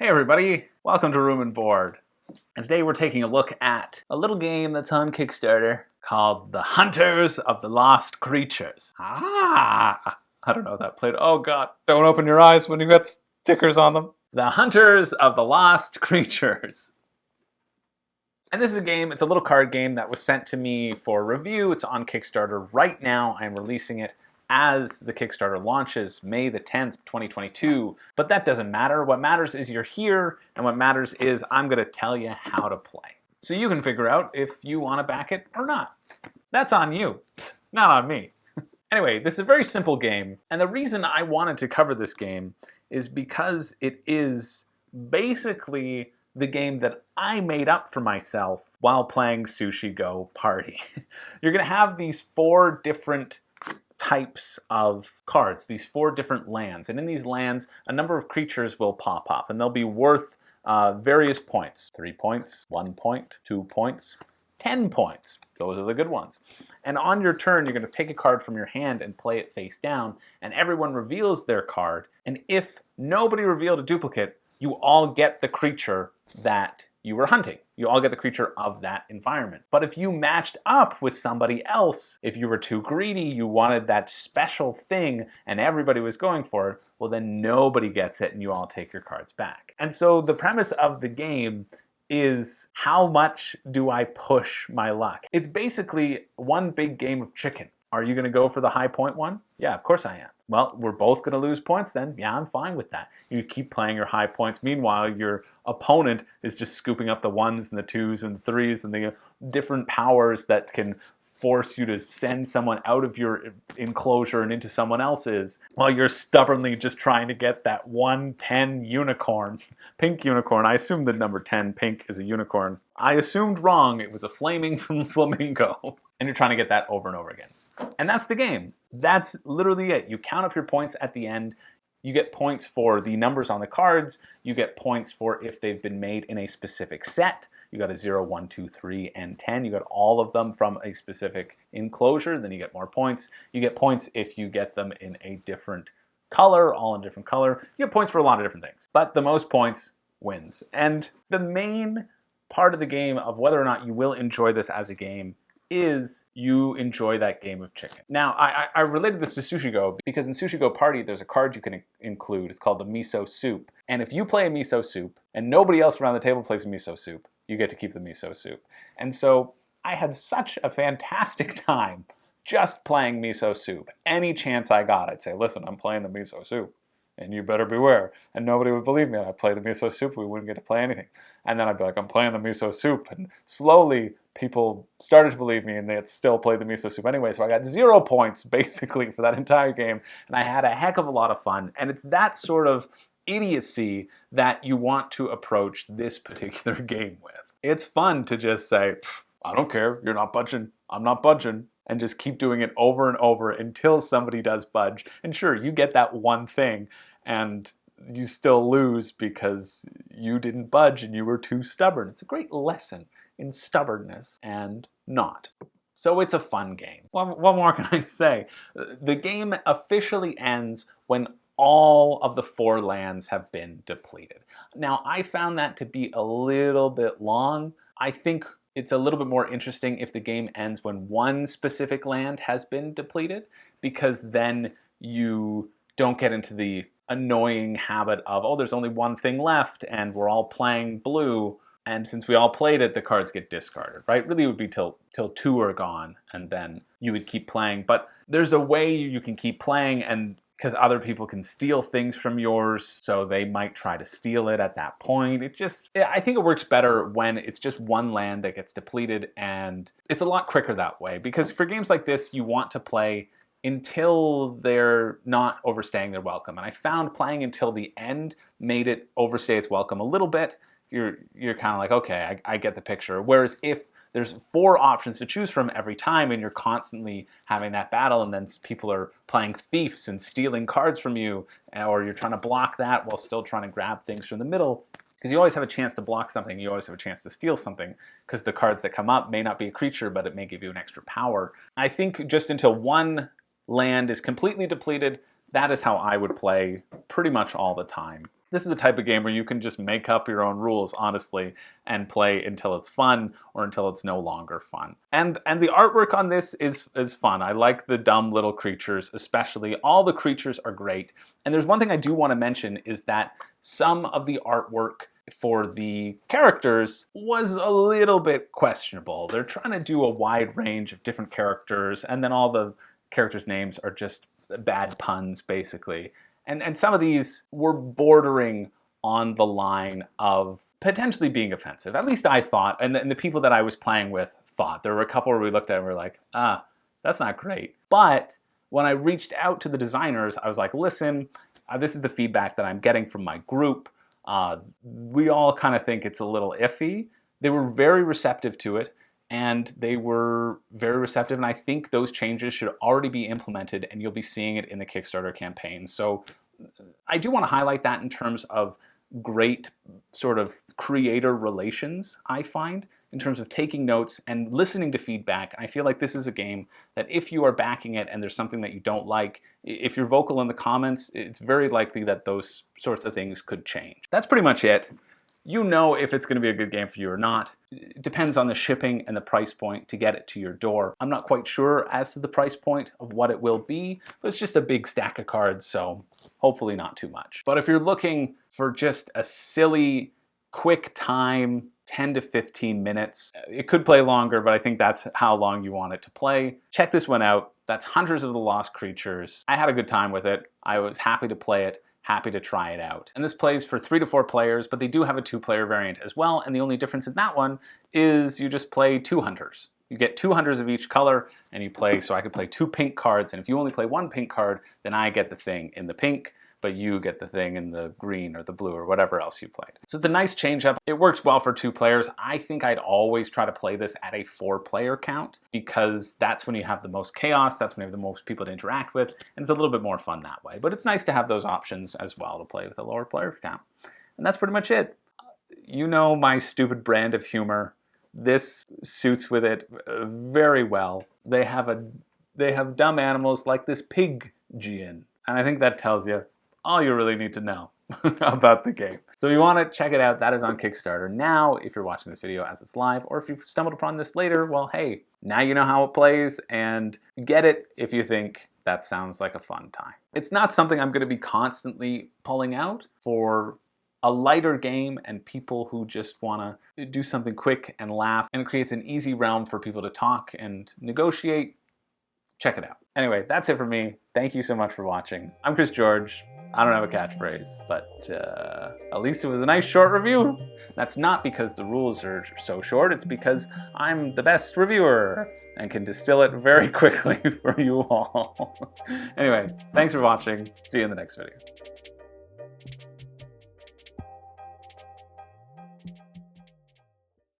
Hey everybody, welcome to Room and Board. And today we're taking a look at a little game that's on Kickstarter called The Hunters of the Lost Creatures. I don't know how that played. Oh god, don't open your eyes when you got stickers on them. The Hunters of the Lost Creatures. And this is a game, it's a little card game that was sent to me for review. It's on Kickstarter right now. I'm releasing it as the Kickstarter launches May the 10th, 2022. But that doesn't matter. What matters is you're here, and what matters is I'm going to tell you how to play. So you can figure out if you want to back it or not. That's on you, not on me. Anyway, this is a very simple game, and the reason I wanted to cover this game is because it is basically the game that I made up for myself while playing Sushi Go Party. You're going to have these 4 different types of cards, these 4 different lands. And in these lands, a number of creatures will pop up, and they'll be worth various points. 3 points, 1 point, 2 points, 10 points. Those are the good ones. And on your turn, you're going to take a card from your hand and play it face down, and everyone reveals their card. And if nobody revealed a duplicate, you all get the creature that you were hunting. You all get the creature of that environment. But if you matched up with somebody else, if you were too greedy, you wanted that special thing and everybody was going for it, well then nobody gets it and you all take your cards back. And so the premise of the game is, how much do I push my luck? It's basically one big game of chicken. Are you going to go for the high point one? Yeah, of course I am. Well, we're both going to lose points then. Yeah, I'm fine with that. You keep playing your high points. Meanwhile, your opponent is just scooping up the 1s and the 2s and the 3s and the different powers that can force you to send someone out of your enclosure and into someone else's, while you're stubbornly just trying to get that 110 unicorn. Pink unicorn. I assumed the number 10 pink is a unicorn. I assumed wrong. It was a flaming flamingo. And you're trying to get that over and over again. And that's the game. That's literally it. You count up your points at the end. You get points for the numbers on the cards. You get points for if they've been made in a specific set. You got a 0, 1, 2, 3, and 10. You got all of them from a specific enclosure. Then you get more points. You get points if you get them in a different color, all in a different color. You get points for a lot of different things. But the most points wins. And the main part of the game of whether or not you will enjoy this as a game is you enjoy that game of chicken. Now, I related this to Sushi Go because in Sushi Go Party, there's a card you can include. It's called the miso soup. And if you play a miso soup and nobody else around the table plays a miso soup, you get to keep the miso soup. And so I had such a fantastic time just playing miso soup. Any chance I got, I'd say, listen, I'm playing the miso soup, and you better beware. And nobody would believe me. And I'd play the miso soup, we wouldn't get to play anything. And then I'd be like, I'm playing the miso soup. And slowly, people started to believe me, and they'd still play the miso soup anyway. So I got 0 points, basically, for that entire game. And I had a heck of a lot of fun. And it's that sort of idiocy that you want to approach this particular game with. It's fun to just say, I don't care, you're not budging, I'm not budging, and just keep doing it over and over until somebody does budge. And sure, you get that one thing, and you still lose because you didn't budge and you were too stubborn. It's a great lesson in stubbornness and not. So it's a fun game. What more can I say? The game officially ends when all of the 4 lands have been depleted. Now, I found that to be a little bit long. I think it's a little bit more interesting if the game ends when one specific land has been depleted, because then you don't get into the annoying habit of, oh, there's only one thing left and we're all playing blue, and since we all played it, the cards get discarded, right? Really, it would be till 2 are gone, and then you would keep playing. But there's a way you can keep playing, and because other people can steal things from yours, so they might try to steal it at that point. I think it works better when it's just one land that gets depleted, and it's a lot quicker that way. Because for games like this, you want to play until they're not overstaying their welcome. And I found playing until the end made it overstay its welcome a little bit. You're kind of like, okay, I get the picture. Whereas if there's 4 options to choose from every time and you're constantly having that battle, and then people are playing thieves and stealing cards from you, or you're trying to block that while still trying to grab things from the middle, because you always have a chance to block something, you always have a chance to steal something, because the cards that come up may not be a creature, but it may give you an extra power. I think just until one land is completely depleted, that is how I would play pretty much all the time. This is the type of game where you can just make up your own rules, honestly, and play until it's fun or until it's no longer fun. And the artwork on this is fun. I like the dumb little creatures, especially. All the creatures are great. And there's one thing I do want to mention is that some of the artwork for the characters was a little bit questionable. They're trying to do a wide range of different characters, and then all the characters' names are just bad puns, basically. And some of these were bordering on the line of potentially being offensive. At least I thought, and the people that I was playing with thought. There were a couple where we looked at it and we were like, that's not great. But when I reached out to the designers, I was like, listen, this is the feedback that I'm getting from my group. We all kind of think it's a little iffy. They were very receptive to it. And they were very receptive, and I think those changes should already be implemented, and you'll be seeing it in the Kickstarter campaign. So I do want to highlight that in terms of great sort of creator relations, I find, in terms of taking notes and listening to feedback. I feel like this is a game that if you are backing it and there's something that you don't like, if you're vocal in the comments, it's very likely that those sorts of things could change. That's pretty much it. You know if it's going to be a good game for you or not. It depends on the shipping and the price point to get it to your door. I'm not quite sure as to the price point of what it will be, but it's just a big stack of cards, so hopefully not too much. But if you're looking for just a silly, quick time, 10 to 15 minutes, it could play longer, but I think that's how long you want it to play. Check this one out. That's Hunters of the Lost Creatures. I had a good time with it. I was happy to play it. Happy to try it out. And this plays for 3 to 4 players, but they do have a 2-player variant as well, and the only difference in that one is you just play 2 hunters. You get 2 hunters of each color, and you play, so I could play 2 pink cards, and if you only play 1 pink card, then I get the thing in the pink, but you get the thing in the green or the blue or whatever else you played. So it's a nice change up. It works well for 2 players. I think I'd always try to play this at a 4-player count because that's when you have the most chaos, that's when you have the most people to interact with, and it's a little bit more fun that way. But it's nice to have those options as well to play with a lower player count. And that's pretty much it. You know my stupid brand of humor. This suits with it very well. They have dumb animals like this pig Gian, and I think that tells you all you really need to know about the game. So if you want to check it out, that is on Kickstarter now if you're watching this video as it's live, or if you've stumbled upon this later, well, hey, now you know how it plays, and get it if you think that sounds like a fun time. It's not something I'm going to be constantly pulling out for a lighter game and people who just want to do something quick and laugh, and it creates an easy realm for people to talk and negotiate. Check it out. Anyway, that's it for me. Thank you so much for watching. I'm Chris George. I don't have a catchphrase, but at least it was a nice short review. That's not because the rules are so short, it's because I'm the best reviewer and can distill it very quickly for you all. Anyway, thanks for watching. See you in the next video.